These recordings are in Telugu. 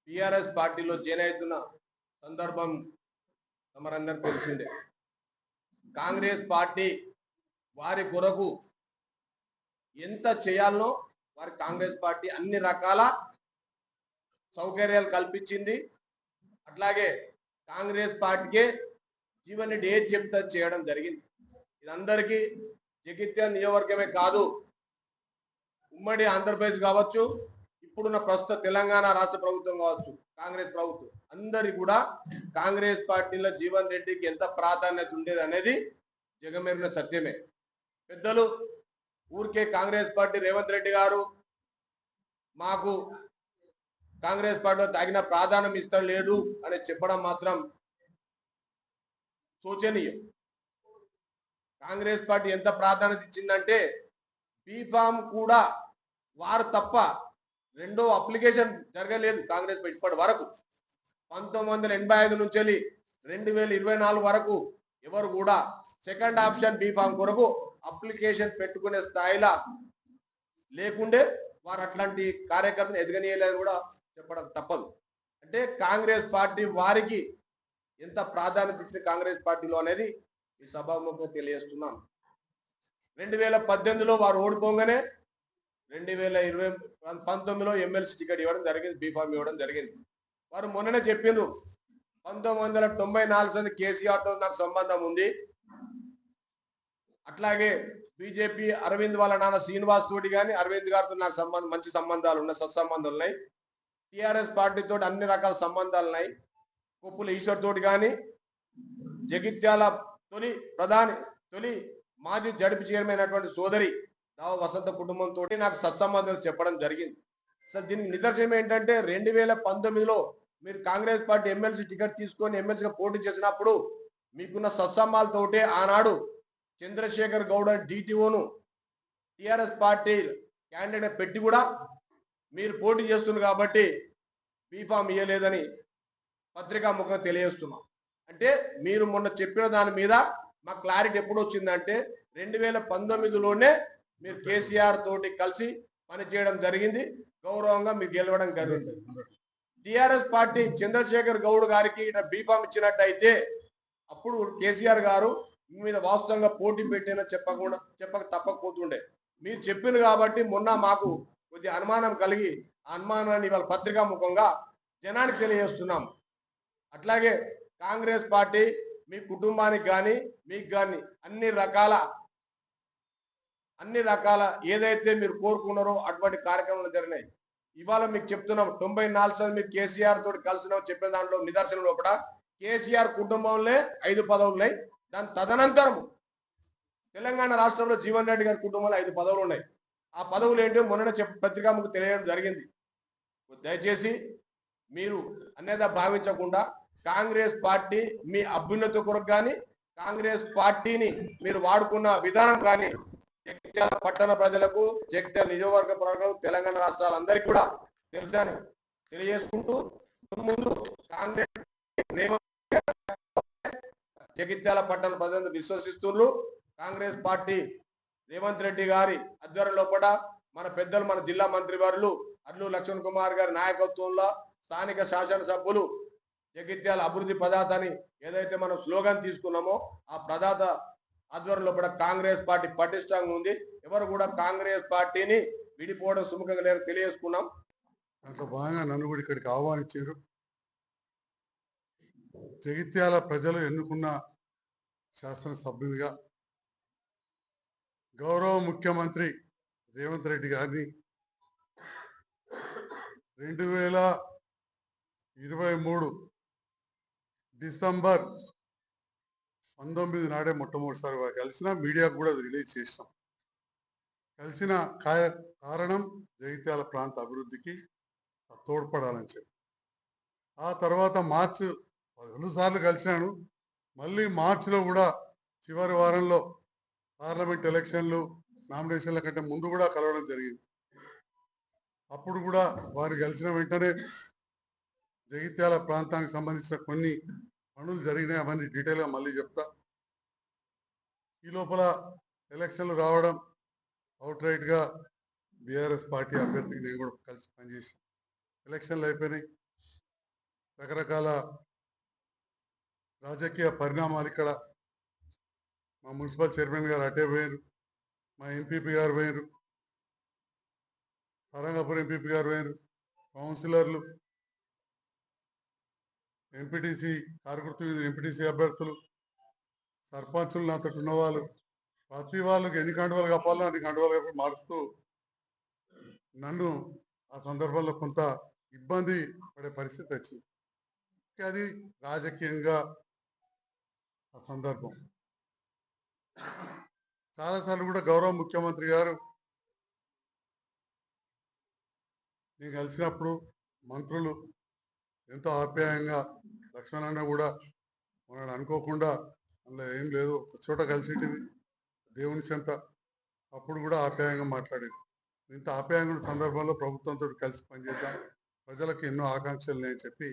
టిఆర్ఎస్ పార్టీలో జాయిన్ అవుతున్న సందర్భం తమరందరూ తెలిసిందే. కాంగ్రెస్ పార్టీ వారి కొరకు ఎంత చేయాలనో వారి కాంగ్రెస్ పార్టీ అన్ని రకాల సౌకర్యాలు కల్పించింది. అట్లాగే కాంగ్రెస్ పార్టీకే జీవన్ రెడ్డి ఏది చెప్తా చేయడం జరిగింది. ఇదందరికీ జగిత్యాల నియోజకవర్గమే కాదు, ఉమ్మడి ఆంధ్రప్రదేశ్ కావచ్చు, ఇప్పుడున్న ప్రస్తుత తెలంగాణ రాష్ట్ర ప్రభుత్వం కావచ్చు, కాంగ్రెస్ ప్రభుత్వం అందరికి కూడా కాంగ్రెస్ పార్టీలో జీవన్ రెడ్డికి ఎంత ప్రాధాన్యత ఉండేది అనేది జగమెరిగిన సత్యమే. పెద్దలు ఊరికే కాంగ్రెస్ పార్టీ రేవంత్ రెడ్డి గారు మాకు కాంగ్రెస్ పార్టీలో తగిన ప్రాధాన్యం ఇస్తలేడు అని చెప్పడం మాత్రం శోచనీయం. కాంగ్రెస్ పార్టీ ఎంత ప్రాధాన్యత ఇచ్చిందంటే బీఫామ్ కూడా వారు తప్ప రెండో అప్లికేషన్ జరగలేదు కాంగ్రెస్ ఇప్పటి వరకు. 1985 నుంచి 2024 వరకు ఎవరు కూడా సెకండ్ ఆప్షన్ బీఫామ్ కొరకు అప్లికేషన్ పెట్టుకునే స్థాయిలో లేకుండే వారు అట్లాంటి కార్యకర్తను ఎదగనీయలేదని కూడా చెప్పడం తప్పదు. అంటే కాంగ్రెస్ పార్టీ వారికి ఎంత ప్రాధాన్యత ఇచ్చింది కాంగ్రెస్ పార్టీలో అనేది ఈ సభాముఖంగా తెలియజేస్తున్నాం. 2018లో వారు ఓడిపోగానే 2019లో ఎమ్మెల్సీ టికెట్ ఇవ్వడం జరిగింది, బీఫామ్ ఇవ్వడం జరిగింది. వారు మొన్ననే చెప్పిండ్రు 1994 కేసీఆర్తో నాకు సంబంధం ఉంది, అట్లాగే బీజేపీ అరవింద్ వాళ్ళ నాన్న శ్రీనివాస్ తోటి కానీ అరవింద్ గారితో నాకు మంచి సంబంధాలు ఉన్నాయి, సత్సంబంధాలు ఉన్నాయి. టిఆర్ఎస్ పార్టీతో అన్ని రకాల సంబంధాలు ఉన్నాయి. కొప్పుల ఈశ్వర్ తోటి కానీ జగిత్యాల తొలి మాజీ జడ్పీ చైర్మన్ అయినటువంటి సోదరి రావు వసంత కుటుంబంతో నాకు సత్సంబంధాలు చెప్పడం జరిగింది. సార్ దీనికి నిదర్శనం ఏంటంటే 2019లో మీరు కాంగ్రెస్ పార్టీ ఎమ్మెల్సీ టికెట్ తీసుకొని ఎమ్మెల్సీగా పోటీ చేసినప్పుడు మీకున్న సత్సంబాలతోటే ఆనాడు చంద్రశేఖర్ గౌడ డిటిఓను టిఆర్ఎస్ పార్టీ క్యాండిడేట్ పెట్టి కూడా మీరు పోటీ చేస్తున్నారు కాబట్టి బీఫామ్ ఇవ్వలేదని పత్రికా ముఖంగా తెలియజేస్తున్నాం. అంటే మీరు మొన్న చెప్పిన దాని మీద మా క్లారిటీ ఎప్పుడు వచ్చిందంటే 2019లోనే మీరు కేసీఆర్ తోటి కలిసి పనిచేయడం జరిగింది, గౌరవంగా మీరు గెలవడం జరిగింది. టిఆర్ఎస్ పార్టీ చంద్రశేఖర్ గౌడ్ గారికి బీఫామ్ ఇచ్చినట్టయితే అప్పుడు కేసీఆర్ గారు మీద వాస్తవంగా పోటీ పెట్టినా చెప్పక తప్పకపోతుండే. మీరు చెప్పింది కాబట్టి మొన్న మాకు కొద్దిగా అనుమానం కలిగి ఆ అనుమానాన్ని ఇవాళ పత్రికా ముఖంగా జనానికి తెలియజేస్తున్నాం. అట్లాగే కాంగ్రెస్ పార్టీ మీ కుటుంబానికి కానీ మీకు కానీ అన్ని రకాల ఏదైతే మీరు కోరుకున్నారో అటువంటి కార్యక్రమాలు జరిగినాయి. ఇవాళ మీకు చెప్తున్నాం 94 మీరు కేసీఆర్ తోటి కలిసిన చెప్పిన దాంట్లో నిదర్శనంలో కూడా కేసీఆర్ కుటుంబంలో 5 పదవులు ఉన్నాయి. దాని తదనంతరం తెలంగాణ రాష్ట్రంలో జీవన్ రెడ్డి గారి కుటుంబంలో 5 పదవులు ఉన్నాయి. ఆ పదవులు ఏంటో మొన్ననే పత్రికా మీకు తెలియడం జరిగింది. దయచేసి మీరు అన్యదా భావించకుండా కాంగ్రెస్ పార్టీ మీ అభ్యున్నతి కొరకు కానీ కాంగ్రెస్ పార్టీని మీరు వాడుకున్న విధానం కానీ జగిత్యాల పట్టణ ప్రజలకు, జగిత్యాల నియోజకవర్గ ప్రజలకు, తెలంగాణ రాష్ట్రాలందరికీ కూడా తెలుసని తెలియజేసుకుంటూ ముందు కాంగ్రెస్ జగిత్యాల పట్టణ ప్రజలను విశ్వసిస్తున్నారు. కాంగ్రెస్ పార్టీ రేవంత్ రెడ్డి గారి ఆధ్వర్యంలో కూడా మన పెద్దలు మన జిల్లా మంత్రి వారులు అల్లు లక్ష్మణ్ కుమార్ గారి నాయకత్వంలో స్థానిక శాసనసభ్యులు జగిత్యాల అభివృద్ధి ప్రదాతని ఏదైతే మనం స్లోగన్ తీసుకున్నామో ఆ ప్రదాత ఆధ్వర్యంలో కూడా కాంగ్రెస్ పార్టీ పటిష్టంగా ఉంది. ఎవరు కూడా కాంగ్రెస్ పార్టీని విడిపోవడం సుముఖంగా లేదని తెలియజేసుకున్నాం. దాంట్లో భాగంగా నన్ను కూడా ఇక్కడికి ఆహ్వానించారు. జగిత్యాల ప్రజలు ఎన్నుకున్న శాసనసభ్యులుగా గౌరవ ముఖ్యమంత్రి రేవంత్ రెడ్డి గారిని 2023 డిసెంబర్ 19 నాడే మొట్టమొదటిసారి కలిసిన మీడియాకు కూడా రిలీజ్ చేసినాం. కలిసిన కారణం జగిత్యాల ప్రాంత అభివృద్ధికి తోడ్పడాలని చెప్పి. ఆ తర్వాత మార్చి 2 సార్లు కలిసినాను. మళ్ళీ మార్చిలో కూడా చివరి వారంలో పార్లమెంట్ ఎలక్షన్లు నామినేషన్ల కంటే ముందు కూడా కలవడం జరిగింది. అప్పుడు కూడా వారు కలిసిన వెంటనే జగిత్యాల ప్రాంతానికి సంబంధించిన కొన్ని పనులు జరిగినాయి, అవన్నీ డీటెయిల్గా మళ్ళీ చెప్తా. ఈ లోపల ఎలక్షన్లు రావడం, అవుట్ రైట్గా బీఆర్ఎస్ పార్టీ అభ్యర్థికి నేను కూడా కలిసి పనిచేసి ఎలక్షన్లు అయిపోయినాయి. రకరకాల రాజకీయ పరిణామాలు ఇక్కడ. మా మున్సిపల్ చైర్మన్ గారు అటే పోయారు, మా ఎంపీపీ గారు పోయారు, సరంగపూర్ ఎంపీపీ గారు పోయారు, కౌన్సిలర్లు, ఎంపీటీసీ కారుకుర్తి ఎంపీటీసీ అభ్యర్థులు, సర్పంచులు, నాతో ఉన్నవాళ్ళు, ప్రతి వాళ్ళకి ఎన్ని కండువాలు కప్పాలో అన్ని కండువాలు కప్పి మారుస్తూ నన్ను ఆ సందర్భంలో కొంత ఇబ్బంది పడే పరిస్థితి వచ్చింది. అది రాజకీయంగా ఆ సందర్భం. చాలాసార్లు కూడా గౌరవ ముఖ్యమంత్రి గారు నేను కలిసినప్పుడు మంత్రులు ఎంతో ఆప్యాయంగా, లక్ష్మణన్న కూడా మనం అనుకోకుండా అందులో ఏం లేదు, ఒక చోట కలిసేటివి దేవుని చెంత, అప్పుడు కూడా ఆప్యాయంగా మాట్లాడేది. ఇంత ఆప్యాయంగా ఉన్న సందర్భంలో ప్రభుత్వంతో కలిసి పనిచేద్దాం, ప్రజలకు ఎన్నో ఆకాంక్షలు నేను చెప్పి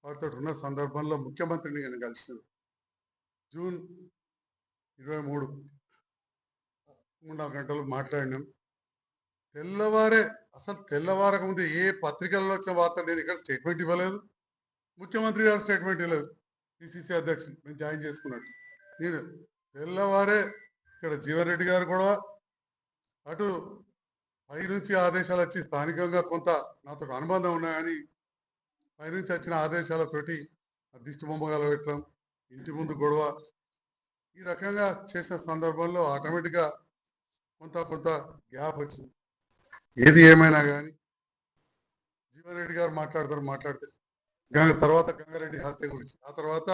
వారితో ఉన్న సందర్భంలో ముఖ్యమంత్రిని నేను కలిసాను. జూన్ 23 3.5 గంటలు మాట్లాడినాం. తెల్లవారే, అసలు తెల్లవారక ముందు ఏ పత్రికల్లో వచ్చిన వార్త నేను ఇక్కడ స్టేట్మెంట్ ఇవ్వలేదు, ముఖ్యమంత్రి గారు స్టేట్మెంట్ ఇవ్వలేదు. పిసిసి అధ్యక్షుడు నేను జాయిన్ చేసుకున్నట్టు నేను తెల్లవారే ఇక్కడ జీవన్ రెడ్డి గారు కూడా అటు పైనుంచి ఆదేశాలు వచ్చి స్థానికంగా కొంత నాతో అనుబంధం ఉన్నాయని పైనుంచి వచ్చిన ఆదేశాలతోటి దిష్టి బొమ్మగాలు పెట్టడం, ఇంటి ముందు గొడవ, ఈ రకంగా చేసిన సందర్భంలో ఆటోమేటిక్గా కొంత గ్యాప్ వచ్చింది. ఏది ఏమైనా కానీ జీవన్ రెడ్డి గారు మాట్లాడితే తర్వాత గంగారెడ్డి హత్య గురించి, ఆ తర్వాత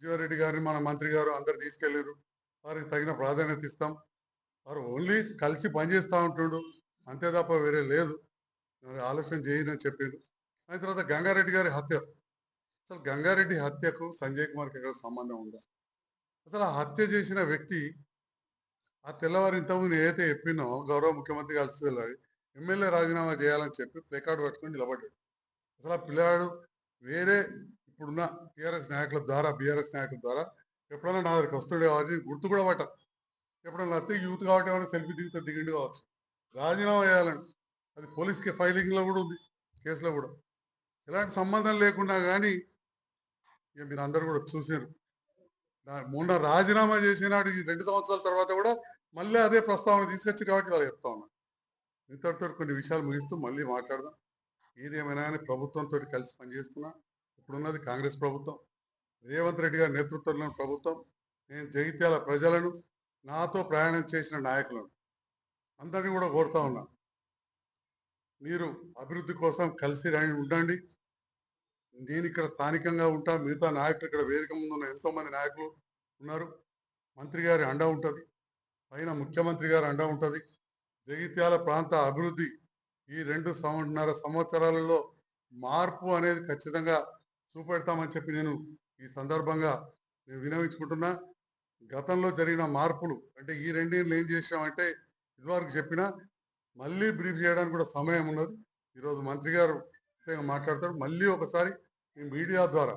జీవన్ రెడ్డి గారిని మన మంత్రి గారు అందరు తీసుకెళ్లారు, వారికి తగిన ప్రాధాన్యత ఇస్తాం, వారు ఓన్లీ కలిసి పనిచేస్తూ ఉంటుండు అంతే తప్ప వేరే లేదు, ఆలోచన చేయనని చెప్పారు. దాని తర్వాత గంగారెడ్డి గారి హత్య, అసలు గంగారెడ్డి హత్యకు సంజయ్ కుమార్కి ఎక్కడ సంబంధం ఉందా? అసలు ఆ హత్య చేసిన వ్యక్తి ఆ తెల్లవారు ఇంతకుముందు ఏదైతే చెప్పినో గౌరవ ముఖ్యమంత్రి కలిసి తెల్లారి ఎమ్మెల్యే రాజీనామా చేయాలని చెప్పి ప్లేకార్డు పట్టుకొని నిలబడ్డాడు. అసలు ఆ పిల్లాడు వేరే ఇప్పుడున్న టీఆర్ఎస్ నాయకుల ద్వారా, బీఆర్ఎస్ నాయకుల ద్వారా ఎప్పుడైనా నా దగ్గరికి వస్తుండే వారిని గుర్తు కూడా పట్ట, ఎప్పుడైనా వస్తే యూత్ కాబట్టి ఏమైనా సెల్ఫీ దిగితే దిగిండు కావచ్చు, రాజీనామా చేయాలండి. అది పోలీస్కి ఫైలింగ్లో కూడా ఉంది, కేసులో కూడా. ఎలాంటి సంబంధం లేకుండా కానీ ఇక మీరు అందరు కూడా చూసారు, మొన్న రాజీనామా చేసినాడు 2 సంవత్సరాల తర్వాత కూడా మళ్ళీ అదే ప్రస్తావన తీసుకొచ్చి కాబట్టి వాళ్ళు చెప్తా ఉన్నారు. ఇంతటితో కొన్ని విషయాలు ముగిస్తూ మళ్ళీ మాట్లాడదాం. ఏదేమైనా కానీ ప్రభుత్వంతో కలిసి పనిచేస్తున్నా. ఇప్పుడున్నది కాంగ్రెస్ ప్రభుత్వం, రేవంత్ రెడ్డి గారి నేతృత్వంలోని ప్రభుత్వం. నేను జగిత్యాల ప్రజలను, నాతో ప్రయాణం చేసిన నాయకులను అందరినీ కూడా కోరుతా ఉన్నా, మీరు అభివృద్ధి కోసం కలిసి ఉండండి. నేను ఇక్కడ స్థానికంగా ఉంటా, మిగతా నాయకులు ఇక్కడ వేదిక ముందు ఉన్న ఎంతో మంది నాయకులు ఉన్నారు, మంత్రి గారి అండ ఉంటుంది, పైన ముఖ్యమంత్రి గారి అండ ఉంటుంది. జగిత్యాల ప్రాంత అభివృద్ధి ఈ 2.5 సంవత్సరాలలో మార్పు అనేది ఖచ్చితంగా చూపెడతామని చెప్పి నేను ఈ సందర్భంగా నేను వినవించుకుంటున్నా. గతంలో జరిగిన మార్పులు అంటే ఈ 2 ఏళ్ళు ఏం చేసామంటే ఇదివరకు చెప్పినా మళ్ళీ బ్రీఫ్ చేయడానికి కూడా సమయం ఉన్నది. ఈరోజు మంత్రి గారు మాట్లాడతారు. మళ్ళీ ఒకసారి ఈ మీడియా ద్వారా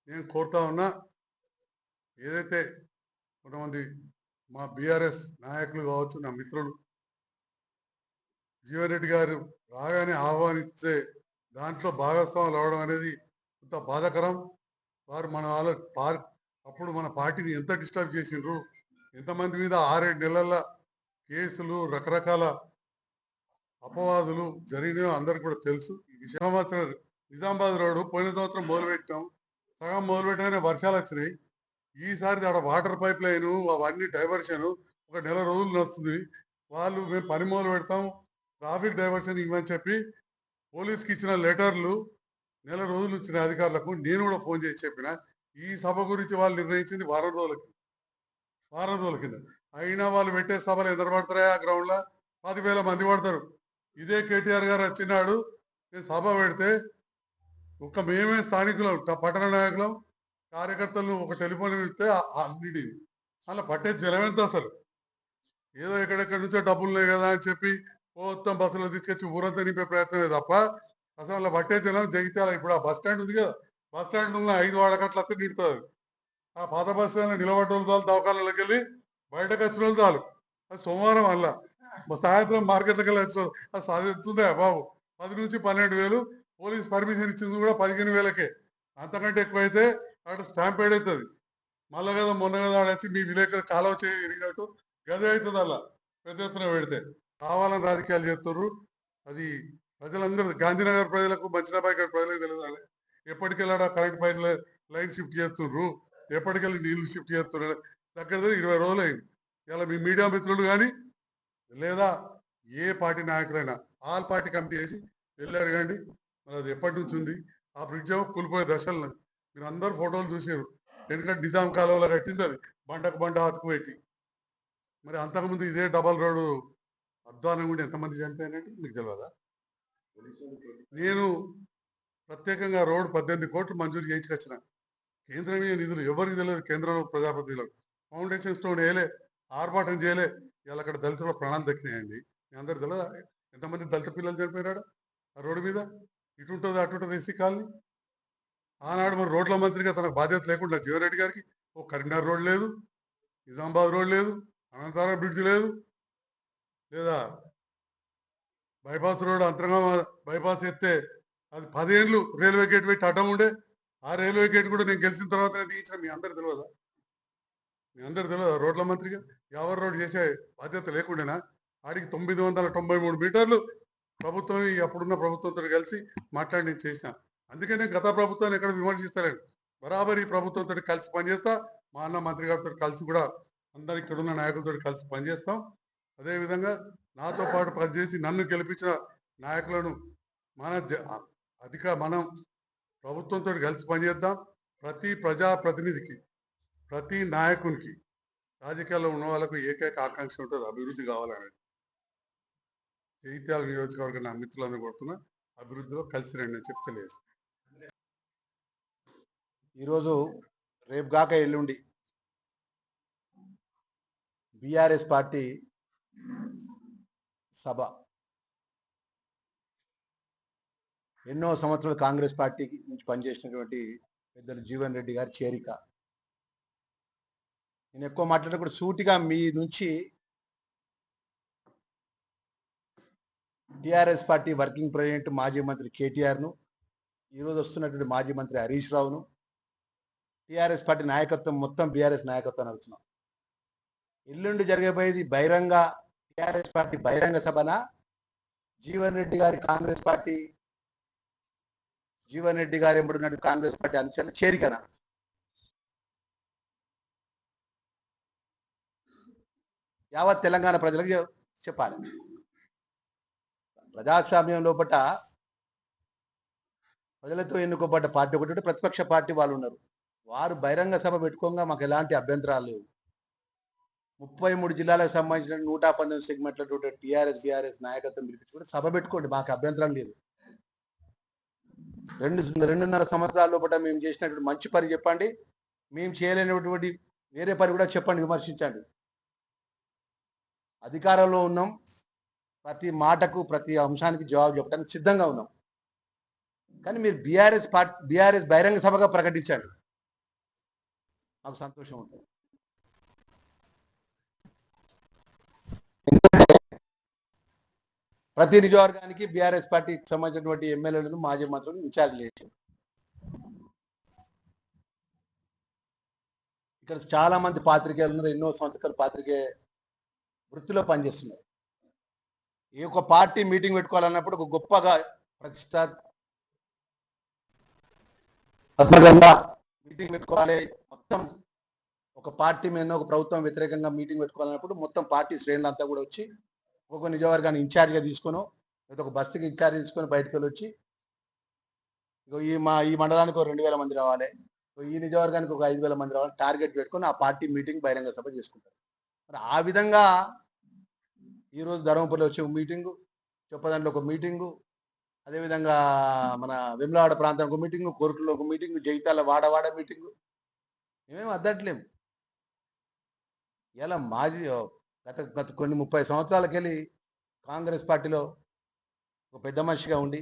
నేను కోరుతా ఉన్నా, ఏదైతే కొంతమంది మా బీఆర్ఎస్ నాయకులు కావచ్చు, నా మిత్రులు జీవన్ రెడ్డి గారు రాగానే ఆహ్వానిస్తే దాంట్లో భాగస్వాములు అవడం అనేది కొంత బాధాకరం. వారు మన అప్పుడు మన పార్టీని ఎంత డిస్టర్బ్ చేసిండ్రు, ఎంతమంది మీద 6-7 నెలల కేసులు, రకరకాల అపవాదులు జరిగినాయో అందరికి కూడా తెలుసు. ఈ సంవత్సరం నిజామాబాద్ రోడ్డు పోయిన సంవత్సరం మొదలుపెట్టాం, సగం మొదలుపెట్టగానే వర్షాలు వచ్చినాయి. ఈసారి అక్కడ వాటర్ పైప్ లైన్ అవన్నీ డైవర్షన్ 1 నెల రోజులు నడుస్తుంది. వాళ్ళు మేము పని మొదలు పెడతాం, ట్రాఫిక్ డైవర్షన్ ఇవ్వని చెప్పి పోలీస్కి ఇచ్చిన లెటర్లు నెల రోజులు ఇచ్చిన అధికారులకు నేను కూడా ఫోన్ చేసి చెప్పిన. ఈ సభ గురించి వాళ్ళు నిర్ణయించింది వారం రోజుల కింద. అయినా వాళ్ళు పెట్టే సభలు ఎంత పడతారా? ఆ గ్రౌండ్లో 10,000 మంది పడతారు. ఇదే కేటీఆర్ గారు వచ్చినాడు, నేను సభ పెడితే మేమే స్థానికులం, పట్టణ నాయకులం, కార్యకర్తలను ఒక టెలిఫోన్ ఇస్తే అన్నిటి అలా పట్టే జనం ఎంత? అసలు ఏదో ఎక్కడెక్కడి నుంచో డబ్బులు లేవు కదా అని చెప్పి మొత్తం బస్సులో తీసుకొచ్చి ఊరంతా నింపే ప్రయత్నమే తప్ప అసలు అలా పట్టే జనం జగిత్యాల ఇప్పుడు ఆ బస్ స్టాండ్ ఉంది కదా, బస్ స్టాండ్ ఉన్న 5 వాడకట్ల అత్తే నిడుతుంది. ఆ పాత బస్ స్టాండ్ నిలబడ్డ వాళ్ళు చాలు, దవాఖానలోకి వెళ్ళి బయటకు వచ్చిన వాళ్ళు చాలు. అది సోమవారం అలా సాయంత్రం మార్కెట్లోకి వెళ్ళి వచ్చిన అది సాధిస్తుందే బాబు. 10 నుంచి 12,000 పోలీస్ పర్మిషన్ ఇచ్చింది కూడా 15,000కే. అంతకంటే ఎక్కువైతే అక్కడ స్టాంపేడ్ అవుతుంది. మళ్ళా కదా మొన్న కదా ఆడ వచ్చి మీ విలేకరు కాలువ ఇరిగినట్టు గదే అవుతుంది అలా పెద్ద ఎత్తున పెడితే. కావాలని రాజకీయాలు చేస్తుర్రు. అది ప్రజలందరూ గాంధీనగర్ ప్రజలకు, మంచిరాబాద్ ప్రజలకు తెలియదు. ఎప్పటికెళ్ళాడా కరెంట్ పైన లైన్ షిఫ్ట్ చేస్తుర్రు, ఎప్పటికెళ్ళి నీళ్లు షిఫ్ట్ చేస్తున్నారు. దగ్గర 20 రోజులు అయింది. ఇలా మీ మీడియా మిత్రులు కానీ లేదా ఏ పార్టీ నాయకులైనా ఆల్ పార్టీ కమిటీ వేసి వెళ్ళి అడగండి. మరి అది ఎప్పటి నుంచి ఉంది. ఆ బ్రిడ్జ్ ఏమో కూలిపోయే దశలు. మీరు అందరు ఫోటోలు చూసారు. ఎందుకంటే నిజాం కాలంలో కట్టింది అది, బండకు బండ అతుకు పెట్టి. మరి అంతకుముందు ఇదే డబల్ రోడ్డు అధ్వానం కూడా ఎంతమంది చనిపోయినట్టు మీకు తెలియదా? నేను ప్రత్యేకంగా రోడ్డు 18 కోట్లు మంజూరు చేయించుకొచ్చిన. కేంద్రమే నిధులు ఎవరికి తెలియదు. కేంద్రంలో ప్రజాప్రతినిధులకు ఫౌండేషన్ స్టోన్ వేయలే, ఆర్భాటం చేయలే. ఇవాళ అక్కడ దళితుల ప్రాణాలు దక్కినాయండి. మీ అందరు తెలియదా ఎంతమంది దళిత పిల్లలు చనిపోయినాడు ఆ రోడ్డు మీద? ఇటుంటుంది అటుంటుంది ఎస్సీ కాలనీ. ఆనాడు మరి రోడ్ల మంత్రిగా తనకు బాధ్యత లేకుండా జీవన్రెడ్డి గారికి ఓ కరీంనగర్ రోడ్ లేదు, నిజామాబాద్ రోడ్ లేదు, అనంతరం బ్రిడ్జ్ లేదు, లేదా బైపాస్ రోడ్ అంతరంగా బైపాస్ ఎత్తే అది 10 ఏళ్ళు రైల్వే గేట్ పెట్టి అడ్డం ఉండే. ఆ రైల్వే గేట్ కూడా నేను గెలిచిన తర్వాత తీయించిన. మీ అందరు తెలియదా? మీ అందరు తెలియదా? రోడ్ల మంత్రిగా ఎవరు రోడ్ చేసే బాధ్యత లేకుండానా? ఆడికి 993 మీటర్లు ప్రభుత్వం అప్పుడున్న ప్రభుత్వంతో కలిసి మాట్లాడి నేను చేసిన. అందుకే నేను గత ప్రభుత్వాన్ని ఎక్కడ విమర్శిస్తలేను. బరాబరి ప్రభుత్వంతో కలిసి పనిచేస్తా. మా అన్న మంత్రి గారితో కలిసి కూడా అందరు ఇక్కడ ఉన్న నాయకులతో కలిసి పనిచేస్తాం. అదేవిధంగా నాతో పాటు పనిచేసి నన్ను గెలిపించిన నాయకులను మనం ప్రభుత్వంతో కలిసి పనిచేద్దాం. ప్రతి ప్రజాప్రతినిధికి, ప్రతి నాయకునికి, రాజకీయాల్లో ఉన్న వాళ్ళకు ఏకైక ఆకాంక్ష ఉంటుంది, అభివృద్ధి కావాలనేది. జగిత్యాల నియోజకవర్గం నా మిత్రులందరూ కొడుతున్నా, అభివృద్ధిలో కలిసి రండి అని చెప్పి తెలియజేస్తాను. ఈరోజు రేపు గాక ఎల్లుండి బీఆర్ఎస్ పార్టీ సభ. ఎన్నో సంవత్సరాలు కాంగ్రెస్ పార్టీ నుంచి పనిచేసినటువంటి పెద్దలు జీవన్ రెడ్డి గారి చేరిక. నేను ఎక్కువ మాట్లాడేటప్పుడు సూటిగా మీ నుంచి టిఆర్ఎస్ పార్టీ వర్కింగ్ ప్రెసిడెంట్ మాజీ మంత్రి కేటీఆర్ను, ఈరోజు వస్తున్నటువంటి మాజీ మంత్రి హరీష్ రావును, టిఆర్ఎస్ పార్టీ నాయకత్వం మొత్తం బీఆర్ఎస్ నాయకత్వం నడుస్తున్నాం. ఎల్లుండి జరగబోయేది బహిరంగ టిఆర్ఎస్ పార్టీ బహిరంగ సభన, జీవన్ రెడ్డి గారి కాంగ్రెస్ పార్టీ, జీవన్ రెడ్డి గారు ఎంబడినట్టు కాంగ్రెస్ పార్టీ అనుచరుల చేరికన? యావత్ తెలంగాణ ప్రజలకు చెప్పాలి. ప్రజాస్వామ్యం లోపల ప్రజలతో ఎన్నుకోబడ్డ పార్టీ ఒకటి, ప్రతిపక్ష పార్టీ వాళ్ళు ఉన్నారు. వారు బహిరంగ సభ పెట్టుకోగా మాకు ఎలాంటి అభ్యంతరాలు లేవు. 33 జిల్లాలకు సంబంధించిన 119 సెగ్మెంట్ల టీఆర్ఎస్ బీఆర్ఎస్ నాయకత్వం పిలిపించుకుంటే సభ పెట్టుకోండి, మాకు అభ్యంతరం లేదు. 2.5 సంవత్సరాల లోపల మేము చేసినటువంటి మంచి పని చెప్పండి, మేము చేయలేనటువంటి వేరే పని కూడా చెప్పండి, విమర్శించండి. అధికారంలో ఉన్నాం, ప్రతి మాటకు ప్రతి అంశానికి జవాబు చెప్పడానికి సిద్ధంగా ఉన్నాం. కానీ మీరు బీఆర్ఎస్ బహిరంగ సభగా ప్రకటించండి, నాకు సంతోషం ఉంటుంది. ప్రతి నియోజకవర్గానికి బీఆర్ఎస్ పార్టీకి సంబంధించినటువంటి ఎమ్మెల్యేలను, మాజీ మంత్రులను ఇన్ఛార్జ్ చేశారు. ఇక్కడ చాలా మంది పాత్రికేయులు ఉన్నారు, ఎన్నో సంవత్సరాలు పాత్రికేయ వృత్తిలో పనిచేస్తున్నారు. ఏ ఒక్క పార్టీ మీటింగ్ పెట్టుకోవాలన్నప్పుడు ఒక గొప్పగా ప్రతిష్టాత్మకంగా మీటింగ్ పెట్టుకోవాలి. మొత్తం ఒక పార్టీ మీద ఒక ప్రభుత్వం వ్యతిరేకంగా మీటింగ్ పెట్టుకోవాలన్నప్పుడు మొత్తం పార్టీ శ్రేణులంతా కూడా వచ్చి ఒక్కొక్క నియోజకవర్గాన్ని ఇన్ఛార్జ్గా తీసుకుని, లేదా ఒక బస్తీకి ఇన్ఛార్జ్ తీసుకొని బయటకు వెళ్ళి వచ్చి, ఈ మండలానికి 2,000 మంది రావాలి, ఈ నియోజకవర్గానికి 5,000 మంది రావాలి, టార్గెట్ పెట్టుకొని ఆ పార్టీ మీటింగ్ బహిరంగ సభ చేసుకుంటారు. మరి ఆ విధంగా ఈరోజు ధర్మపురిలో వచ్చే ఒక మీటింగు, చొప్పదండలో ఒక మీటింగు, అదేవిధంగా మన వెమ్లవాడ ప్రాంతానికి ఒక మీటింగు, కోరుకులో ఒక మీటింగు, జగిత్యాల వాడవాడ మీటింగు. మేమేం అద్దట్లేము. ఇలా గత కొన్ని 30 సంవత్సరాలకెళ్ళి కాంగ్రెస్ పార్టీలో ఒక పెద్ద మనిషిగా ఉండి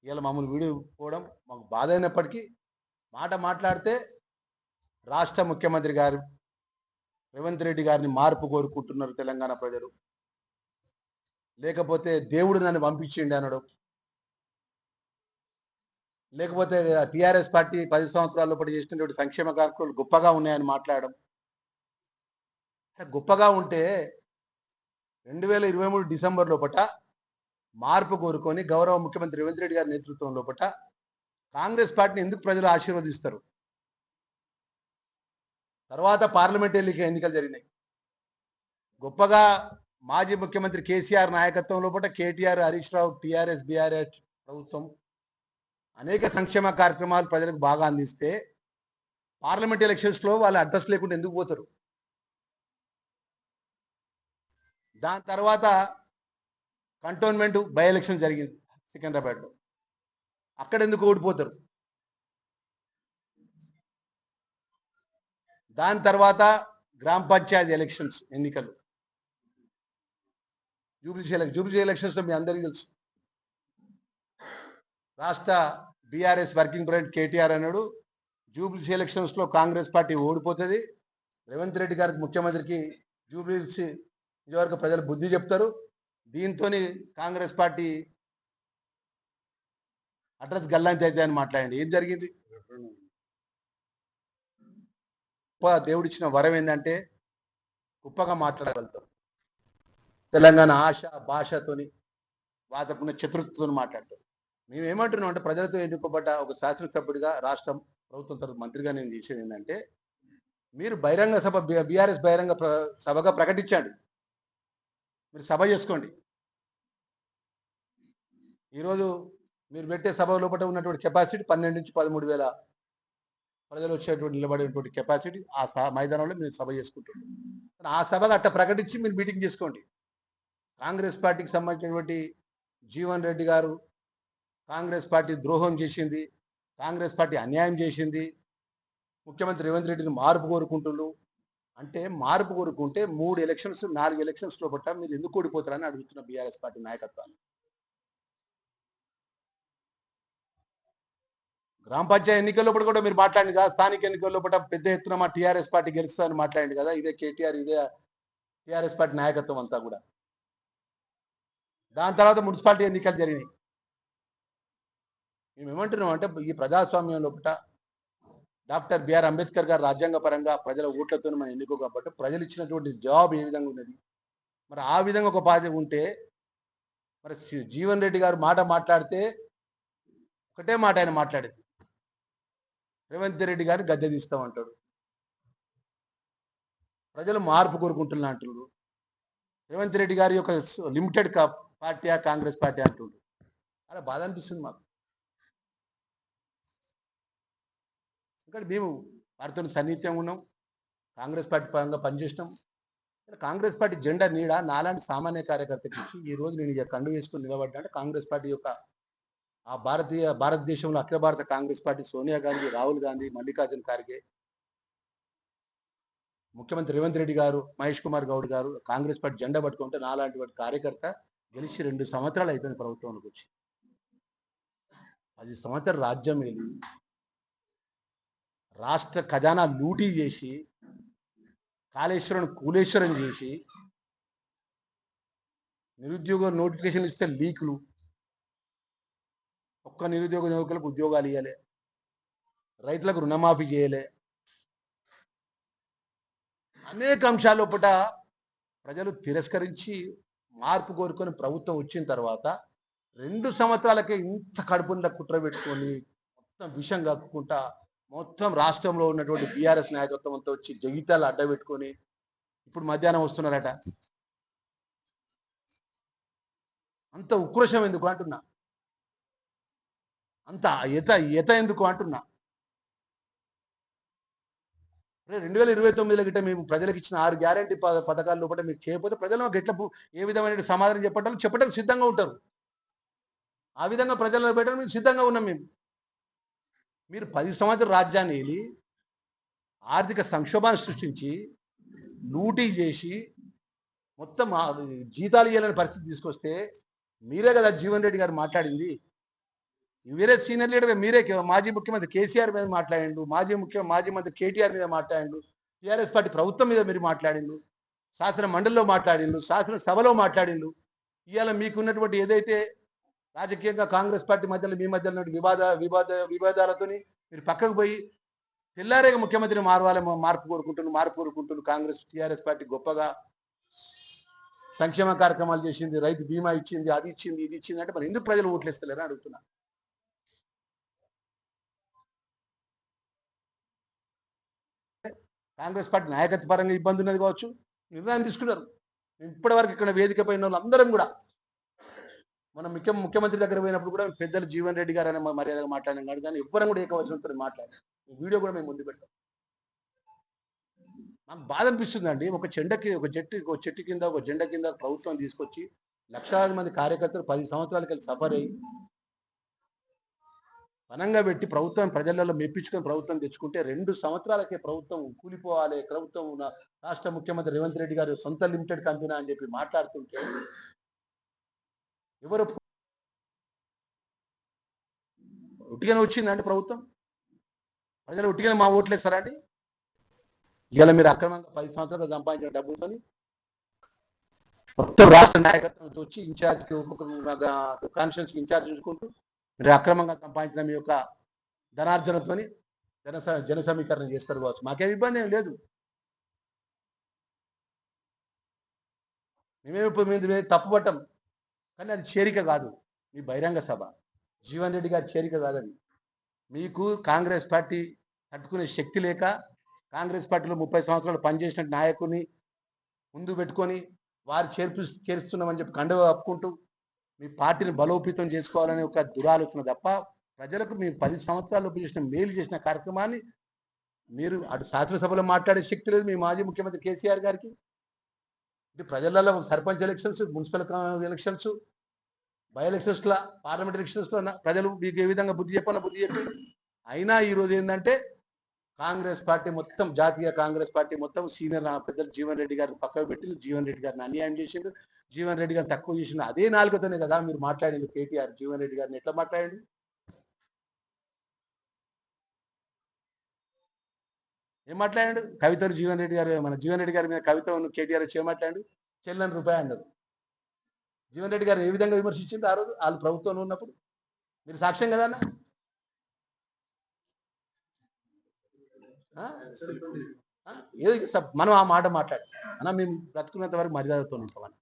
ఇలా మమ్మల్ని వీడిపోవడం మాకు బాధ అయినప్పటికీ మాట మాట్లాడితే రాష్ట్ర ముఖ్యమంత్రి గారు రేవంత్ రెడ్డి గారిని మార్పు కోరుకుంటున్నారు తెలంగాణ ప్రజలు, లేకపోతే దేవుడు నన్ను పంపించిండి అనడం, లేకపోతే టీఆర్ఎస్ పార్టీ 10 సంవత్సరాల లోపల చేసినటువంటి సంక్షేమ కార్యక్రమాలు గొప్పగా ఉన్నాయని మాట్లాడడం. గొప్పగా ఉంటే 2023 డిసెంబర్ లోపట మార్పు కోరుకొని గౌరవ ముఖ్యమంత్రి రేవంత్ రెడ్డి గారి నేతృత్వం లోపట కాంగ్రెస్ పార్టీని ఎందుకు ప్రజలు ఆశీర్వదిస్తారు? తర్వాత పార్లమెంట్ ఎన్నికలు జరిగినాయి. గొప్పగా మాజీ ముఖ్యమంత్రి కేసీఆర్ నాయకత్వం లోపల కేటీఆర్, హరీష్ రావు, టీఆర్ఎస్ బీఆర్ఎస్ ప్రభుత్వం అనేక సంక్షేమ కార్యక్రమాలు ప్రజలకు బాగా అందిస్తే పార్లమెంట్ ఎలక్షన్స్లో వాళ్ళు అడ్రస్ లేకుండా ఎందుకు పోతారు? దాని తర్వాత కంటోన్మెంట్ బై ఎలక్షన్ జరిగింది సికింద్రాబాద్లో, అక్కడ ఎందుకు ఓడిపోతారు? దాని తర్వాత గ్రామ పంచాయతీ ఎలక్షన్స్ ఎన్నికలు, జూబ్లీ ఎలక్షన్స్లో మీ అందరికీ తెలుసు. రాష్ట్ర బీఆర్ఎస్ వర్కింగ్ ప్రెసిడెంట్ కేటీఆర్ అన్నాడు జూబ్లీ ఎలక్షన్స్లో కాంగ్రెస్ పార్టీ ఓడిపోతుంది, రేవంత్ రెడ్డి గారికి ముఖ్యమంత్రికి జూబ్లీ నియోజకవర్గ ప్రజలు బుద్ధి చెప్తారు, దీంతో కాంగ్రెస్ పార్టీ అడ్రస్ గల్లంతి అయితే అని మాట్లాడండి. ఏం జరిగింది? దేవుడిచ్చిన వరం ఏంటంటే గొప్పగా మాట్లాడగలుగుతారు. తెలంగాణ ఆశ భాషతోని వాతకున్న చతుర్థతో మాట్లాడతారు. మేము ఏమంటున్నాం అంటే ప్రజలతో ఎన్నుకోబడ్డ ఒక శాసనసభ్యుడిగా రాష్ట్రం ప్రభుత్వం తరఫు మంత్రిగా నేను చేసేది ఏంటంటే మీరు బహిరంగ సభ బీఆర్ఎస్ బహిరంగ సభగా ప్రకటించండి, మీరు సభ చేసుకోండి. ఈరోజు మీరు పెట్టే సభ లోపల ఉన్నటువంటి కెపాసిటీ 12 నుంచి 13 వేల ప్రజలు వచ్చేటువంటి నిలబడేటువంటి కెపాసిటీ ఆ మైదానంలో మీరు సభ చేసుకుంటున్నారు. ఆ సభగా అట్ట ప్రకటించి మీరు మీటింగ్ చేసుకోండి. కాంగ్రెస్ పార్టీకి సంబంధించినటువంటి జీవన్ రెడ్డి గారు కాంగ్రెస్ పార్టీ ద్రోహం చేసింది, కాంగ్రెస్ పార్టీ అన్యాయం చేసింది, ముఖ్యమంత్రి రేవంత్ రెడ్డిని మార్పు కోరుకుంటున్నారు అంటే మార్పు కోరుకుంటే 3 ఎలక్షన్స్ 4 ఎలక్షన్స్ లోపల మీరు ఎందుకు ఓడిపోతారని అడుగుతున్న బీఆర్ఎస్ పార్టీ నాయకత్వాన్ని. గ్రామ పంచాయతీ ఎన్నికల లోపల కూడా మీరు మాట్లాడింది కదా, స్థానిక ఎన్నికల లోపల పెద్ద ఎత్తున మా టీఆర్ఎస్ పార్టీ గెలుస్తుందని మాట్లాడింది కదా, ఇదే కేటీఆర్, ఇదే టీఆర్ఎస్ పార్టీ నాయకత్వం అంతా కూడా. దాని తర్వాత మున్సిపాలిటీ ఎన్నికలు జరిగినాయి. మేము ఏమంటున్నాం అంటే ఈ ప్రజాస్వామ్యం లోపల డాక్టర్ బిఆర్ అంబేద్కర్ గారు రాజ్యాంగ పరంగా ప్రజల ఓట్లతో మనం ఎన్నుకో కాబట్టి ప్రజలు ఇచ్చినటువంటి జవాబు ఏ విధంగా ఉన్నది, మరి ఆ విధంగా ఒక బాధ్యత ఉంటే మరి జీవన్ రెడ్డి గారు మాట మాట్లాడితే ఒకటే మాట ఆయన మాట్లాడేది, రేవంత్ రెడ్డి గారిని గద్దె తీస్తామంటాడు. ప్రజలు మార్పు కోరుకుంటున్నా అంటున్నారు. రేవంత్ రెడ్డి గారి యొక్క లిమిటెడ్ పార్టీయా కాంగ్రెస్ పార్టీ అంటుండ్రు. అలా బాధ అనిపిస్తుంది మాకు. ఇక్కడ మేము వారితో సన్నిహిత్యంగా ఉన్నాం, కాంగ్రెస్ పార్టీ పరంగా పనిచేసినాం. కాంగ్రెస్ పార్టీ జెండా నీడ నాలాంటి సామాన్య కార్యకర్తకి ఇచ్చి ఈరోజు నేను ఇక కండు వేసుకొని నిలబడ్డా అంటే కాంగ్రెస్ పార్టీ యొక్క ఆ భారతదేశంలో అఖిల భారత కాంగ్రెస్ పార్టీ సోనియా గాంధీ, రాహుల్ గాంధీ, మల్లికార్జున ఖార్గే, ముఖ్యమంత్రి రేవంత్ రెడ్డి గారు, మహేష్ కుమార్ గౌడ్ గారు కాంగ్రెస్ పార్టీ జెండా పట్టుకుంటే నాలాంటి వాటి కార్యకర్త గెలిచి 2 సంవత్సరాలు అయిపోయింది ప్రభుత్వంలోకి వచ్చి. 10 సంవత్సరాలు రాజ్యం వెళ్ళి రాష్ట్ర ఖజానా లూటీ చేసి కాళేశ్వరం కూలేశ్వరం చేసి నిరుద్యోగ నోటిఫికేషన్ ఇస్తే లీకులు, ఒక్క నిరుద్యోగ యువకులకు ఉద్యోగాలు ఇవ్వలే, రైతులకు రుణమాఫీ చేయలే, అనేక అంశాల లోపల ప్రజలు తిరస్కరించి మార్పు కోరుకొని ప్రభుత్వం వచ్చిన తర్వాత 2 సంవత్సరాలకే ఇంత కడుపుండ కుట్ర పెట్టుకొని మొత్తం విషం కక్కుకుంటా మొత్తం రాష్ట్రంలో ఉన్నటువంటి బీఆర్ఎస్ నాయకత్వం అంతా వచ్చి జగిత్యాలు అడ్డబెట్టుకొని ఇప్పుడు మధ్యాహ్నం వస్తున్నారట. అంత ఉక్రోషం ఎందుకు అంటున్నా, అంత ఎత ఎందుకు అంటున్నా. 2029లో గిట్ట మేము ప్రజలకు ఇచ్చిన 6 గ్యారంటీ పథకాల లోపల మీరు చేయకపోతే ప్రజలు మాకు ఎట్లా ఏ విధమైన సమాధానం చెప్పడానికి సిద్ధంగా ఉంటారు. ఆ విధంగా ప్రజలను పెట్టడం మేము సిద్ధంగా ఉన్నాం. మీరు 10 సంవత్సరాల రాజ్యాన్ని వెళ్ళి ఆర్థిక సంక్షోభాన్ని సృష్టించి లూటీ చేసి మొత్తం జీతాలు ఇవ్వాలని పరిస్థితి తీసుకొస్తే మీరే కదా జీవన్ రెడ్డి గారు మాట్లాడింది. వేరే సీనియర్ లీడర్ మీరే మాజీ ముఖ్యమంత్రి కేసీఆర్ మీద మాట్లాడిండు, మాజీ మంత్రి కేటీఆర్ మీద మాట్లాడిండు, టీఆర్ఎస్ పార్టీ ప్రభుత్వం మీద మీరు మాట్లాడిండు, శాసన మండలిలో మాట్లాడిండు, శాసన సభలో మాట్లాడిండు. ఇవాళ మీకున్నటువంటి ఏదైతే రాజకీయంగా కాంగ్రెస్ పార్టీ మధ్యలో మీ మధ్యలో వివాదాలతోని మీరు పక్కకు పోయి తెల్లారేగా ముఖ్యమంత్రిని మార్పు కోరుకుంటున్నారు. కాంగ్రెస్ టీఆర్ఎస్ పార్టీ గొప్పగా సంక్షేమ కార్యక్రమాలు చేసింది, రైతు బీమా ఇచ్చింది, అది ఇచ్చింది, ఇది ఇచ్చింది అంటే మరి ఎందుకు ప్రజలు ఓట్లేస్తలేరని అడుగుతున్నా. కాంగ్రెస్ పార్టీ నాయకత్వ పరంగా ఇబ్బంది ఉన్నది కావచ్చు, నిర్ణయం తీసుకున్నారు. ఇప్పటి వరకు ఇక్కడ వేదిక పైన వాళ్ళు అందరం కూడా మనం ముఖ్యమంత్రి దగ్గర పోయినప్పుడు కూడా పెద్దలు జీవన్ రెడ్డి గారు అనే మర్యాదగా మాట్లాడినాం కాదు, కానీ ఎవ్వరం కూడా ఏకవచనంతో మాట్లాడారు. వీడియో కూడా మేము ముందు పెట్టాం. నాకు బాధ అనిపిస్తుందండి, ఒక చెట్టు కింద ఒక జెండా కింద ప్రభుత్వం తీసుకొచ్చి లక్షలాది మంది కార్యకర్తలు 10 సంవత్సరాలకి వెళ్ళి సఫర్ అయ్యి పనంగా పెట్టి ప్రభుత్వం ప్రజలలో మెప్పించుకొని ప్రభుత్వం తెచ్చుకుంటే 2 సంవత్సరాలకే ప్రభుత్వం కూలిపోవాలి, ప్రభుత్వం రాష్ట్ర ముఖ్యమంత్రి రేవంత్ రెడ్డి గారు సొంత లిమిటెడ్ కంపెనీ అని చెప్పి మాట్లాడుతుంటే ఎవరు ఉట్టిగానే వచ్చిందండి ప్రభుత్వం? ప్రజలు ఉట్టిగానే మా ఓట్లేస్తారా అండి? ఇవాళ మీరు అక్రమంగా 10 సంవత్సరాలు సంపాదించిన డబ్బులతో మొత్తం రాష్ట్ర నాయకత్వంతో వచ్చి ఇన్ఛార్జ్కి ఒక్కొక్క కాన్స్టిట్యూన్సీకి ఇన్ఛార్జ్ చూసుకుంటూ మీరు అక్రమంగా సంపాదించిన మీ యొక్క ధనార్జనతో జన సమీకరణ చేస్తారు కావచ్చు. మాకేం ఇబ్బంది ఏం లేదు. మేమేమి మీద తప్పుపట్టం, కానీ అది చేరిక కాదు. మీ బహిరంగ సభ జీవన్ రెడ్డి గారి చేరిక కాదని. మీకు కాంగ్రెస్ పార్టీ తట్టుకునే శక్తి లేక కాంగ్రెస్ పార్టీలో 30 సంవత్సరాలు పనిచేసిన నాయకుని ముందు పెట్టుకొని వారు చేరుస్తున్నామని చెప్పి కండువ కప్పుకుంటూ మీ పార్టీని బలోపేతం చేసుకోవాలనే ఒక దురాలోచన తప్ప ప్రజలకు మీ 10 సంవత్సరాలు చేసిన మేలు చేసిన కార్యక్రమాన్ని మీరు అటు శాసనసభలో మాట్లాడే శక్తి లేదు మీ మాజీ ముఖ్యమంత్రి కేసీఆర్ గారికి. ఇటు ప్రజలలో sarpanch elections, municipal elections, by ఎలక్షన్స్లో, పార్లమెంట్ ఎలక్షన్స్లో ప్రజలు మీకు ఏ విధంగా బుద్ధి చెప్పి అయినా ఈరోజు ఏంటంటే కాంగ్రెస్ పార్టీ మొత్తం, జాతీయ కాంగ్రెస్ పార్టీ మొత్తం సీనియర్ పెద్దలు జీవన్ రెడ్డి గారిని పక్కకు పెట్టి జీవన్ రెడ్డి గారిని అన్యాయం చేసిండు, జీవన్ రెడ్డి గారిని తక్కువ చేసిండు. అదే నాలుగుతోనే కదా మీరు మాట్లాడింది. కేటీఆర్ జీవన్ రెడ్డి గారిని ఎట్లా మాట్లాడండి? ఏం మాట్లాడాడు? కవితను జీవన్ రెడ్డి గారు, మన జీవన్ రెడ్డి గారి మీద కవితను కేటీఆర్ వచ్చి ఏం మాట్లాడు? చెల్లని రూపాయి అన్నారు. జీవన్ రెడ్డి గారు ఏ విధంగా విమర్శించింది ఆ రోజు వాళ్ళు ప్రభుత్వంలో ఉన్నప్పుడు? మీరు సాక్ష్యం కదా అన్న. ఏదో మనం ఆ మాట మాట్లాడి అన్న మేము బ్రతుకున్నంత వరకు మర్యాదతో ఉంటామని.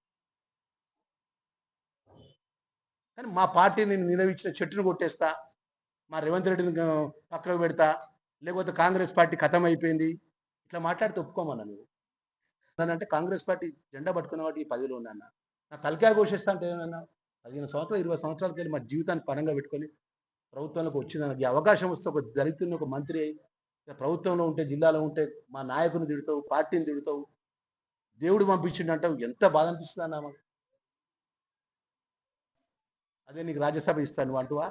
కానీ మా పార్టీని నిలవించిన చెట్టును కొట్టేస్తా, మా రేవంత్ రెడ్డిని పక్కకు పెడతా, లేకపోతే కాంగ్రెస్ పార్టీ ఖతం అయిపోయింది ఇట్లా మాట్లాడితే ఒప్పుకోమన్నా నువ్వు. అంటే కాంగ్రెస్ పార్టీ జెండా పట్టుకున్న వాటి ఈ పదవిలో ఉన్నా నా తలకాయ ఘోషిస్తా అంటే ఏమన్నా 15 సంవత్సరాలు 20 సంవత్సరాలకి వెళ్ళి మా జీవితాన్ని పరంగా పెట్టుకొని ప్రభుత్వంలోకి వచ్చింది. ఈ అవకాశం వస్తే ఒక దళితుని ఒక మంత్రి అయి ప్రభుత్వంలో ఉంటే, జిల్లాలో ఉంటే మా నాయకుని తిడతావు, పార్టీని తిడతావు, దేవుడు పంపించిండంటావు. ఎంత బాధ అనిపిస్తుంది అన్న మాకు. అదే నీకు రాజ్యసభ ఇస్తాను అంటువా?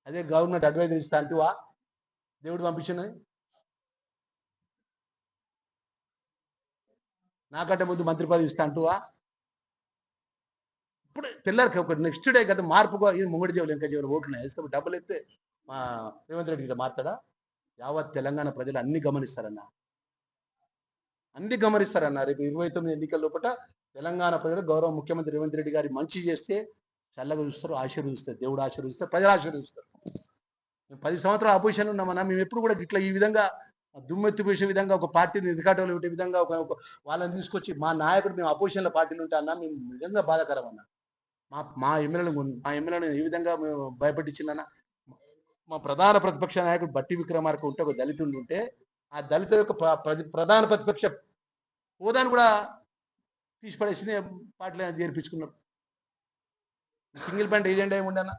అదే గవర్నమెంట్ అడ్వైజర్ ఇస్తా అంటువా? దేవుడు పంపించిందని. నాకంటే ముందు మంత్రి పదవి ఇస్తా అంటువా? ఇప్పుడు పిల్లలకి ఒక నెక్స్ట్ డే కదా మార్పుగా ఇది ముంగడి జీవులు ఇంకా జీవులు ఓట్లు వేస్తే డబ్బులు ఎత్తే మా రేవంత్ రెడ్డి మారుతాడా? యావత్ తెలంగాణ ప్రజలు అన్ని గమనిస్తారన్న. రేపు 29 ఎన్నికల లోపల తెలంగాణ ప్రజలు గౌరవ ముఖ్యమంత్రి రేవంత్ రెడ్డి గారి మంచి చేస్తే చల్లగా చూస్తారు, ఆశీర్వదిస్తారు, దేవుడు ఆశీర్వదిస్తారు, ప్రజలు ఆశీర్వదిస్తారు. మేము 10 సంవత్సరాలు అపోజిషన్ ఉన్నామన్నా. మేము ఎప్పుడు కూడా ఇట్లా ఈ విధంగా దుమ్మెత్తి పోసే విధంగా ఒక పార్టీని ఎదుకాటంలో పెట్టే విధంగా వాళ్ళని తీసుకొచ్చి మా నాయకుడు మేము అపోజిషన్లో పార్టీలు ఉంటా అన్నా మేము నిజంగా బాధాకరం అన్నా. మా ఎమ్మెల్యేలను ఏ విధంగా మేము భయపెట్టించిందన్న. మా ప్రధాన ప్రతిపక్ష నాయకుడు బట్టి విక్రమార్క ఉంటే ఒక దళితుడు ఉంటే ఆ దళిత యొక్క ప్రధాన ప్రతిపక్ష హోదాను కూడా తీసిపడేసి పార్టీలో చేర్పించుకున్నారు. సింగిల్ పాయింట్ ఏజెండా ఏముండన్నా?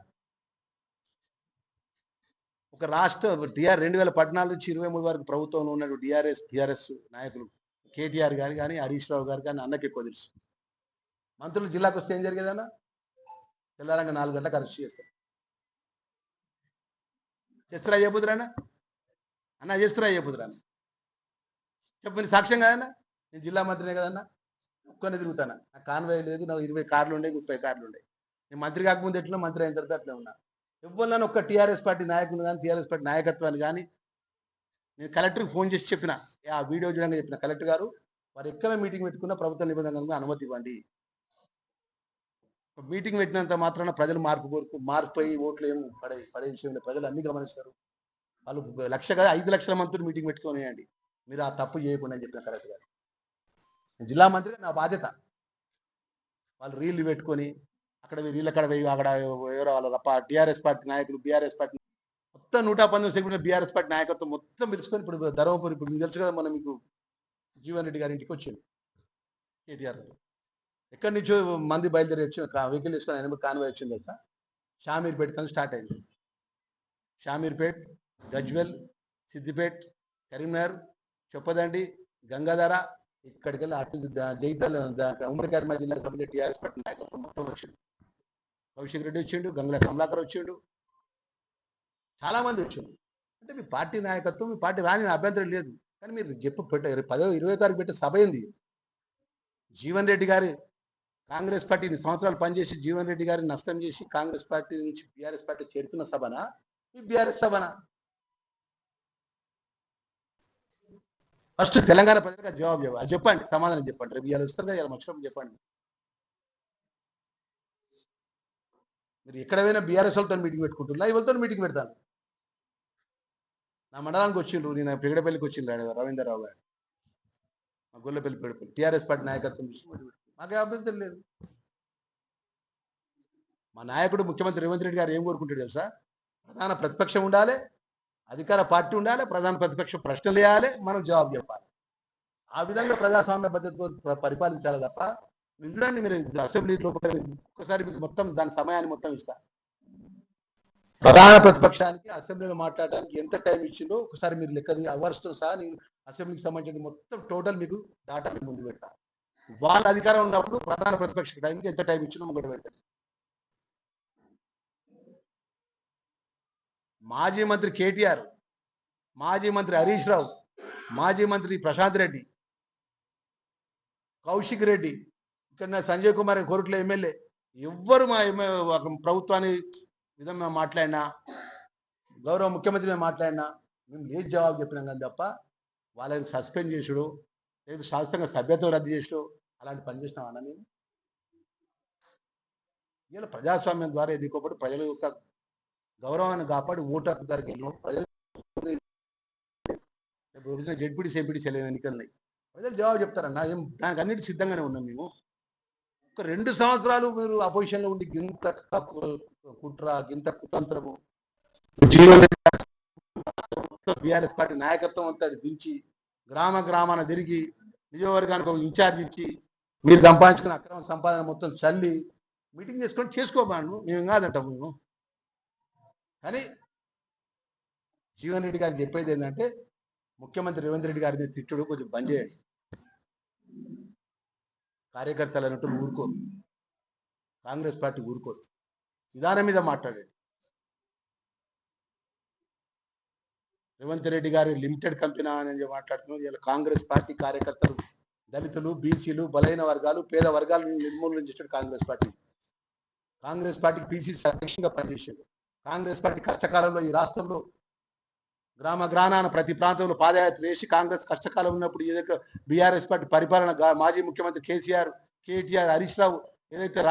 ఒక రాష్ట్ర 2014 నుంచి 23 వరకు ప్రభుత్వంలో ఉన్న టీఆర్ఎస్ నాయకులు కేటీఆర్ గారు కానీ, హరీష్ రావు గారు కానీ అన్నకి ఎక్కువ తెలుసు. మంత్రులు జిల్లాకు వస్తే ఏం జరిగేదన్నా? తెల్లారంగా 4 గంటలకు అరెస్ట్ చేస్తారు. చేస్తురా అయ్యబుద్రానా అన్న, చేస్తురా అయ్యబుద్రానా చెప్పని సాక్ష్యం కదన్నా? నేను జిల్లా మంత్రినే కదన్నా. కుక్కనే తిరుగుతాను. నా కాన్వాయ్ లేదు, నాకు 20 కార్లు ఉండే, 30 కార్లు ఉండే. నేను మంత్రి కాకముందు ఎట్లా, మంత్రి అయిన తర్వాత అట్లా ఉన్నా. ఎవరినైనా ఒక్క టీఆర్ఎస్ పార్టీ నాయకులు కానీ, టీఆర్ఎస్ పార్టీ నాయకత్వాన్ని కానీ నేను కలెక్టర్కి ఫోన్ చేసి చెప్పిన, ఆ వీడియో చూడంగా చెప్పిన, కలెక్టర్ గారు వారు ఎక్కడ మీటింగ్ పెట్టుకున్న ప్రభుత్వ నిబంధనలకు అనుమతి ఇవ్వండి. మీటింగ్ పెట్టినంత మాత్రాన ప్రజలు మార్పుపోయి ఓట్లు ఏం పడే విషయంలో ప్రజలు అన్ని గమనిస్తారు. వాళ్ళు 1,00,000 కాదు 5 లక్షల మందితో మీటింగ్ పెట్టుకోనియండి, మీరు ఆ తప్పు చేయకుండా అని చెప్పిన కలెక్టర్ గారు. జిల్లా మంత్రిగా నా బాధ్యత. వాళ్ళు రీళ్లు పెట్టుకొని అక్కడ వీళ్ళు అక్కడ ఎవరో వాళ్ళ టీఆర్ఎస్ పార్టీ నాయకులు, బీఆర్ఎస్ పార్టీ మొత్తం 119 సెగ్మెంట్ బీఆర్ఎస్ పార్టీ నాయకత్వం మొత్తం పిలుచుకొని ఇప్పుడు ధర్మపురి, ఇప్పుడు మీకు తెలుసు కదా, మనం మీకు జీవన్ రెడ్డి గారి ఇంటికి వచ్చింది కేటీఆర్. ఎక్కడి నుంచో మంది బయలుదేరి వచ్చి వెహికల్ వేసుకొని 8 కాన్వాయ్ వచ్చింది తెలుసా. షామీర్పేట కానీ స్టార్ట్ అయింది. షామీర్పేట్, గజ్వెల్, సిద్దిపేట్, కరీంనగర్, చొప్పదండి, గంగాధర, ఇక్కడికి వెళ్ళి అటు జైతల్ ఉమ్మడి కరీంనగర్ జిల్లా సంబంధించిన టీఆర్ఎస్ పార్టీ నాయకత్వం మొత్తం వచ్చిండు. కౌశిక్ రెడ్డి వచ్చిండు, గంగుల కమలాకర్ వచ్చిండు, చాలా మంది వచ్చిండు. అంటే మీ పార్టీ నాయకత్వం, మీ పార్టీ రాని అభ్యంతరం లేదు, కానీ మీరు పెట్టారు 10-20 తారీఖు పెట్టే సభ ఏంది? జీవన్ రెడ్డి గారి కాంగ్రెస్ పార్టీ సంవత్సరాలు పనిచేసి జీవన్ రెడ్డి గారిని నష్టం చేసి కాంగ్రెస్ పార్టీ నుంచి బీఆర్ఎస్ పార్టీ చేరుతున్న సభనా, ఈ బీఆర్ఎస్ సభనా? ఫస్ట్ తెలంగాణ ప్రజలకు జవాబు చెప్పండి, సమాధానం చెప్పండి. రేపు ఇవాళ వస్తారు కదా, ఇవాళ మర్చిపోయి చెప్పండి. మీరు ఎక్కడ పోయినా బీఆర్ఎస్ వాళ్ళతో మీటింగ్ పెట్టుకుంటున్నా, ఇవాళతో మీటింగ్ పెడతాను. నా మండలానికి వచ్చిండ్రు, నేను పెగడపల్లికి వచ్చిండ్రు రవీంద్రరావు గారు, మా గొల్లపల్లి పెగడపల్లి టీఆర్ఎస్ పార్టీ నాయకత్వం మాకే అభ్యంతరం లేదు. మా నాయకుడు ముఖ్యమంత్రి రేవంత్ రెడ్డి గారు ఏం కోరుకుంటాడు తెలుసా? ప్రధాన ప్రతిపక్షం ఉండాలి, అధికార పార్టీ ఉండాలి, ప్రధాన ప్రతిపక్షం ప్రశ్నలు వేయాలి, మనం జవాబు చెప్పాలి. ఆ విధంగా ప్రజాస్వామ్య పద్ధతితో పరిపాలించాలి తప్ప చూడండి, మీరు అసెంబ్లీలో ఒక్కసారి మీకు మొత్తం దాని సమయాన్ని మొత్తం ఇస్తా. ప్రధాన ప్రతిపక్షానికి అసెంబ్లీలో మాట్లాడడానికి ఎంత టైం ఇచ్చిందో ఒకసారి మీరు లెక్క అవర్స్తో సహా నేను అసెంబ్లీకి సంబంధించిన మొత్తం టోటల్ మీకు డాటా మీకు ముందు పెడతా. వాళ్ళ అధికారం ఉన్నప్పుడు ప్రధాన ప్రతిపక్ష టైంకి ఎంత టైం ఇచ్చినా ముందు పెడతారు. మాజీ మంత్రి కేటీఆర్, మాజీ మంత్రి హరీష్ రావు, మాజీ మంత్రి ప్రశాంత్ రెడ్డి, కౌశిక్ రెడ్డి, ఇక్కడ సంజయ్ కుమార్ కోరుట్ల ఎమ్మెల్యే, ఎవ్వరు మా ప్రభుత్వాన్ని విధంగా మాట్లాడినా, గౌరవ ముఖ్యమంత్రి మీద మాట్లాడినా మేము లేదు జవాబు చెప్పినాం కానీ తప్ప వాళ్ళని సస్పెండ్ చేసుడు లేదు శాస్త్రంగా సభ్యత్వం రద్దు చేసుడు అలాంటి పని చేసినాం అన్న. నేను ఇలా ప్రజాస్వామ్యం ద్వారా ఎన్నుకోబడి ప్రజల యొక్క గౌరవాన్ని కాపాడి ఓటు హక్కు ధరకు వెళ్ళిన ప్రజలు జడ్పీటీసీ ఎంపీటీసీ ఎన్నికలు ప్రజలు జవాబు చెప్తారన్న. దానికి అన్నిటి సిద్ధంగానే ఉన్నాం మేము. ఒక 2 సంవత్సరాలు మీరు అపోజిషన్లో ఉండి గింత కుట్ర, గింత కుతంత్రము, బీఆర్ఎస్ పార్టీ నాయకత్వం అంతా దించి గ్రామాన తిరిగి నియోజకవర్గానికి ఒక ఇన్ఛార్జ్ ఇచ్చి మీరు సంపాదించుకున్న అక్రమ సంపాదన మొత్తం చల్లి మీటింగ్ చేసుకోబాను మేము కాదంటాం మేము. కానీ జీవన్ రెడ్డి గారికి చెప్పేది ఏంటంటే ముఖ్యమంత్రి రేవంత్ రెడ్డి గారిని తిట్టుడు కొంచెం బంద్ చేయండి. కార్యకర్తలు అన్నట్టు ఊరుకోరు, కాంగ్రెస్ పార్టీ ఊరుకోరు, విధానం మీద మాట్లాడండి. రేవంత్ రెడ్డి గారి లిమిటెడ్ కంపెనీ అని మాట్లాడుతున్నారు. ఇలా కాంగ్రెస్ పార్టీ కార్యకర్తలు, దళితులు, బీసీలు, బలైన వర్గాలు, పేద వర్గాలను నిర్మూలన చేసాడు కాంగ్రెస్ పార్టీ. కాంగ్రెస్ పార్టీకి పీసీసీ అధ్యక్షంగా పనిచేశాడు. కాంగ్రెస్ పార్టీ కష్టకాలంలో ఈ రాష్ట్రంలో గ్రామాన ప్రతి ప్రాంతంలో పాదయాత్ర వేసి కాంగ్రెస్ కష్టకాలం ఉన్నప్పుడు ఏదైతే బీఆర్ఎస్ పార్టీ పరిపాలన మాజీ ముఖ్యమంత్రి కేసీఆర్, కేటీఆర్, హరీష్ రావు ఏదైతే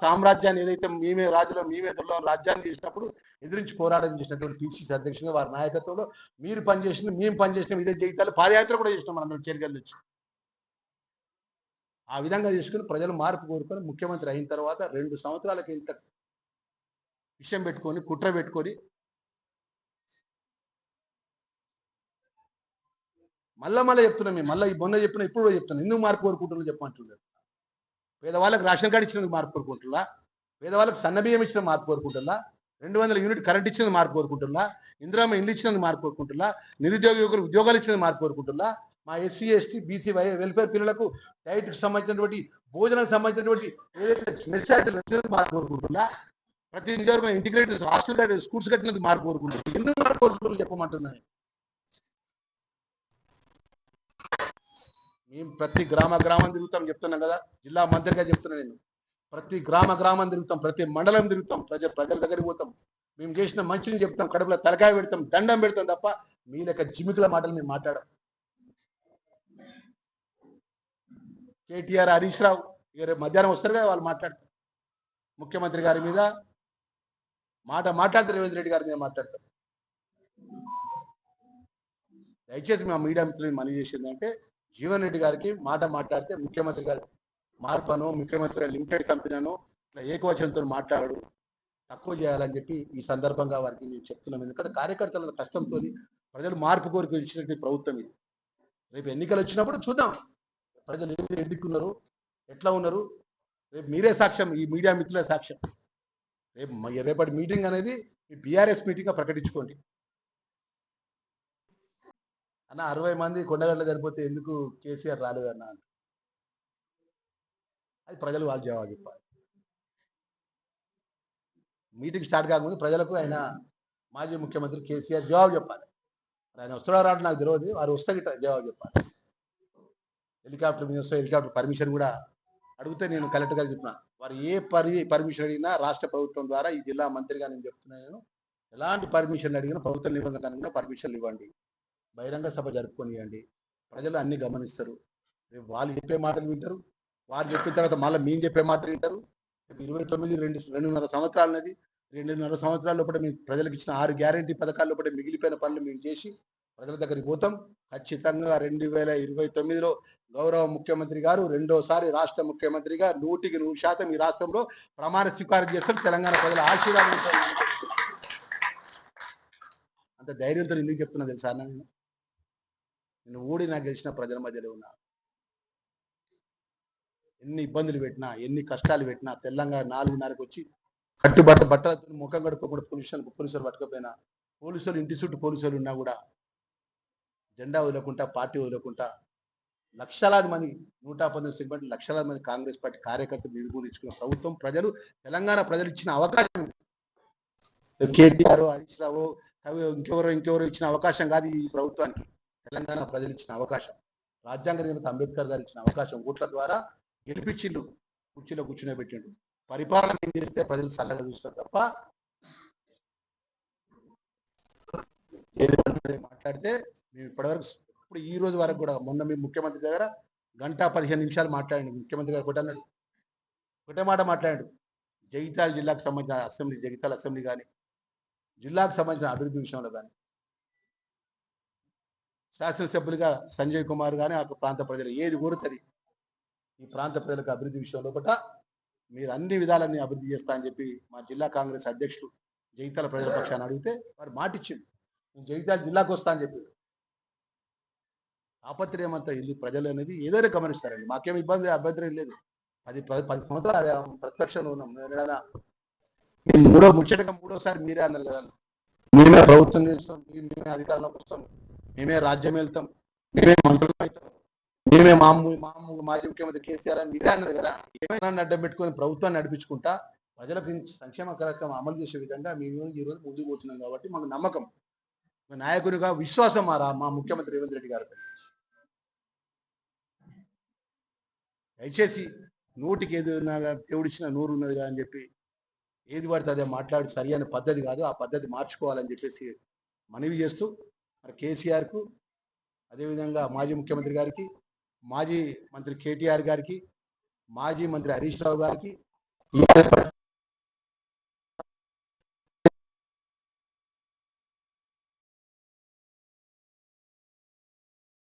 సామ్రాజ్యాన్ని ఏదైతే మేమే రాజులో మేమే దొరలో రాజ్యాన్ని చేసినప్పుడు ఎదిరించి పోరాటం చేసినటువంటి పీసీసీ అధ్యక్షులుగా వారి నాయకత్వంలో మీరు పనిచేసిన మేము పనిచేసినాం. ఇదే జీవితాలు పాదయాత్ర కూడా చేసినాం మనం చేరికల నుంచి. ఆ విధంగా చేసుకుని ప్రజలు మార్పు కోరుకొని ముఖ్యమంత్రి అయిన తర్వాత 2 సంవత్సరాలకి ఇంత విషయం పెట్టుకొని కుట్ర పెట్టుకొని మళ్ళీ చెప్తున్నాం మేము. మళ్ళీ మొన్న చెప్పిన ఇప్పుడు చెప్తున్నాం. ఎందుకు మార్పు కోరుకుంటున్నా చెప్పమంటున్నారు. పేదవాళ్ళకి రేషన్ కార్డు ఇచ్చినందుకు మార్పు కోరుకుంటున్నా, పేదవాళ్ళకి సన్నబియ్యం ఇచ్చిన మార్పు కోరుకుంటున్నా, 200 యూనిట్ కరెంట్ ఇచ్చినందుకు మార్పు కోరుకుంటున్నా, ఇందిరామ్మ ఇల్లు ఇచ్చినందుకు మార్పు కోరుకుంటున్నా, నిరుద్యోగ యువకులు ఉద్యోగాలు ఇచ్చినందుకు మార్పు కోరుకుంటున్నా, మా ఎస్సీ ఎస్టీ బీసీ వెల్ఫేర్ పిల్లలకు డైట్కి సంబంధించినటువంటి భోజనానికి సంబంధించినటువంటి ఏదైతే మెచ్చారిటీ మార్పు కోరుకుంటున్నా, ప్రతి నియోజకవర్గం ఇంటిగ్రేటెడ్ హాస్టల్ స్కూల్స్ కట్టినందుకు మార్పు కోరుకుంటున్నా. ఎందుకు మార్పు కోరుకుంటున్నారు చెప్పమంటున్నాను. మేము ప్రతి గ్రామం తిరుగుతాం చెప్తున్నాం కదా, జిల్లా మంత్రిగా చెప్తున్నా నేను. ప్రతి గ్రామం తిరుగుతాం, ప్రతి మండలం తిరుగుతాం, ప్రజల దగ్గరికి పోతాం. మేము చేసిన మంచిని చెప్తాం, కడుపులో తలకాయ పెడతాం, దండం పెడతాం తప్ప మీ లెక్క జిమికుల మాటలు మేము మాట్లాడం. కేటీఆర్, హరీష్ రావు ఇక రేపు మధ్యాహ్నం వస్తారు కదా, వాళ్ళు మాట్లాడతారు ముఖ్యమంత్రి గారి మీద మాట్లాడతారు, రేవంత్ రెడ్డి గారి మీద మాట్లాడతారు. దయచేసి మా మీడియా మిత్రులు మనవి చేసింది అంటే, జీవన్ రెడ్డి గారికి మాట్లాడితే ముఖ్యమంత్రి గారు మార్పను, ముఖ్యమంత్రి గారు లిమిటెడ్ కంపెనీను ఇట్లా ఏకవచనంతో మాట్లాడు, తక్కువ చేయాలని చెప్పి ఈ సందర్భంగా వారికి నేను చెప్తున్నాను. ఎందుకంటే కార్యకర్తల కష్టంతో ప్రజలు మార్పు కోరిక ఇచ్చినటువంటి ప్రభుత్వం ఇది. రేపు ఎన్నికలు వచ్చినప్పుడు చూద్దాం ప్రజలు ఏది ఎన్నుకున్నారు, ఎట్లా ఉన్నారు. రేపు మీరే సాక్ష్యం, ఈ మీడియా మిత్రులే సాక్ష్యం. రేపటి మీటింగ్ అనేది ఈ బీఆర్ఎస్ మీటింగ్గా ప్రకటించుకోండి. అన్న 60 మంది కొండగడ్డ సరిపోతే ఎందుకు కేసీఆర్ రాలేదన్న, అది ప్రజలు వాళ్ళు జవాబు చెప్పాలి. మీటింగ్ స్టార్ట్ కాకముందు ప్రజలకు ఆయన మాజీ ముఖ్యమంత్రి కేసీఆర్ జవాబు చెప్పాలి. ఆయన వస్తాడో రాడు నాకు తెలియదు, వారు వస్తే జవాబు చెప్పాలి. హెలికాప్టర్ మీద వస్తే హెలికాప్టర్ పర్మిషన్ కూడా అడిగితే నేను కలెక్టర్ గారు చెప్పిన, వారు ఏ పర్మిషన్ అడిగినా రాష్ట్ర ప్రభుత్వం ద్వారా ఈ జిల్లా మంత్రిగా నేను చెప్తున్నాను, ఎలాంటి పర్మిషన్లు అడిగినా ప్రభుత్వ నిబంధనలు పర్మిషన్లు ఇవ్వండి, బహిరంగ సభ జరుపుకొనియండి, ప్రజలు అన్ని గమనిస్తారు. రేపు వాళ్ళు చెప్పే మాటలు వింటారు, వారు చెప్పిన తర్వాత మళ్ళీ మేము చెప్పే మాటలు వింటారు. 2.5 సంవత్సరాలన్నది, 2.5 సంవత్సరాల లోపల మేము ప్రజలకు ఇచ్చిన 6 గ్యారంటీ పథకాల లోపల మిగిలిపోయిన పనులు మేము చేసి ప్రజల దగ్గరికి పోతాం. ఖచ్చితంగా 2029లో గౌరవ ముఖ్యమంత్రి గారు రెండోసారి రాష్ట్ర ముఖ్యమంత్రిగా 100% ఈ రాష్ట్రంలో ప్రమాణ స్వీకారం చేస్తారు. తెలంగాణ ప్రజల ఆశీర్వాదం. అంత ధైర్యంతో ఎందుకు చెప్తున్నా తెలుసా అన్న, నేను ఓడి నాకు గెలిచిన ప్రజల మధ్యలో ఉన్నా, ఎన్ని ఇబ్బందులు పెట్టినా, ఎన్ని కష్టాలు పెట్టినా, తెలంగాణ 4:30కి వచ్చి బట్టలతో ముఖం కడుక్కోకుండా పోలీసులు పట్టుకపోయినా, పోలీసులు ఇంటి చుట్టూ పోలీసులు ఉన్నా కూడా జెండా వదలకుండా, పార్టీ వదలకుండా లక్షలాది మంది 119 సెగ్మెంట్ లక్షలాది మంది కాంగ్రెస్ పార్టీ కార్యకర్తలు నిర్మూలించుకున్న ప్రభుత్వం ప్రజలు, తెలంగాణ ప్రజలు ఇచ్చిన అవకాశం. కేటీఆర్, హరీష్ రావు, ఇంకెవరో ఇచ్చిన అవకాశం కాదు ఈ ప్రభుత్వానికి. తెలంగాణ ప్రజలు ఇచ్చిన అవకాశం, రాజ్యాంగ నిర్మాత అంబేద్కర్ గారు ఇచ్చిన అవకాశం. ఓట్ల ద్వారా గెలిపించిండు, కుర్చీలో కూర్చునే పెట్టిండు. పరిపాలన ఏం చేస్తే ప్రజలు చల్లగా చూస్తారు తప్ప మాట్లాడితే మేము ఇప్పటివరకు ఇప్పుడు ఈ రోజు వరకు కూడా, మొన్న మీ ముఖ్యమంత్రి దగ్గర 1:15 మాట్లాడండి. ముఖ్యమంత్రి గారు ఒకటే మాట మాట్లాడాడు, జగిత్యాల జిల్లాకు సంబంధించిన అసెంబ్లీ, జగిత్యాల అసెంబ్లీ కానీ, జిల్లాకు సంబంధించిన అభివృద్ధి విషయంలో కానీ, శాసనసభ్యులుగా సంజయ్ కుమార్ కానీ, ఆ ప్రాంత ప్రజలు ఏది కోరుతుంది, ఈ ప్రాంత ప్రజలకు అభివృద్ధి విషయంలో కూడా మీరు అన్ని విధాలన్నీ అభివృద్ధి చేస్తా అని చెప్పి మా జిల్లా కాంగ్రెస్ అధ్యక్షుడు జగిత్యాల ప్రజల పక్షాన్ని అడిగితే వారు మాట ఇచ్చింది, నేను జగిత్యాల జిల్లాకు వస్తా అని చెప్పి. ఆపత్రయమంతా ఇల్లు ప్రజలు అనేది ఏదైనా గమనిస్తారండి, మాకేం ఇబ్బంది అభ్యంతరం లేదు. 10 సంవత్సరాలు ప్రతిపక్షంలో ఉన్నాం. మూడోసారి మీరే అన్నారు కదా, మేమే ప్రభుత్వం చేస్తాం, మేమే అధికారంలోకి వస్తాం, మేమే రాజ్యం వెళ్తాం, మేమే మంత్రులు అవుతాం, మేమే మాజీ ముఖ్యమంత్రి కేసీఆర్ అని మీరే అన్నారు కదా. ఏమైనా అడ్డం పెట్టుకొని ప్రభుత్వాన్ని నడిపించుకుంటా ప్రజలకు సంక్షేమ కార్యక్రమం అమలు చేసే విధంగా మేము ఈరోజు ముందుకు పోతున్నాం. కాబట్టి మాకు నమ్మకం, నాయకునిగా విశ్వాసం మా ముఖ్యమంత్రి రేవంత్ రెడ్డి గారిపై. దయచేసి నోటికి ఏది దేవుడిచ్చిన నోరు ఉన్నది అని చెప్పి ఏది పడితే అదే మాట్లాడి సరి అనే పద్ధతి కాదు, ఆ పద్ధతి మార్చుకోవాలని చెప్పేసి మనవి చేస్తూ, మరి కేసీఆర్కు, అదేవిధంగా మాజీ ముఖ్యమంత్రి గారికి, మాజీ మంత్రి కేటీఆర్ గారికి, మాజీ మంత్రి హరీష్ రావు గారికి,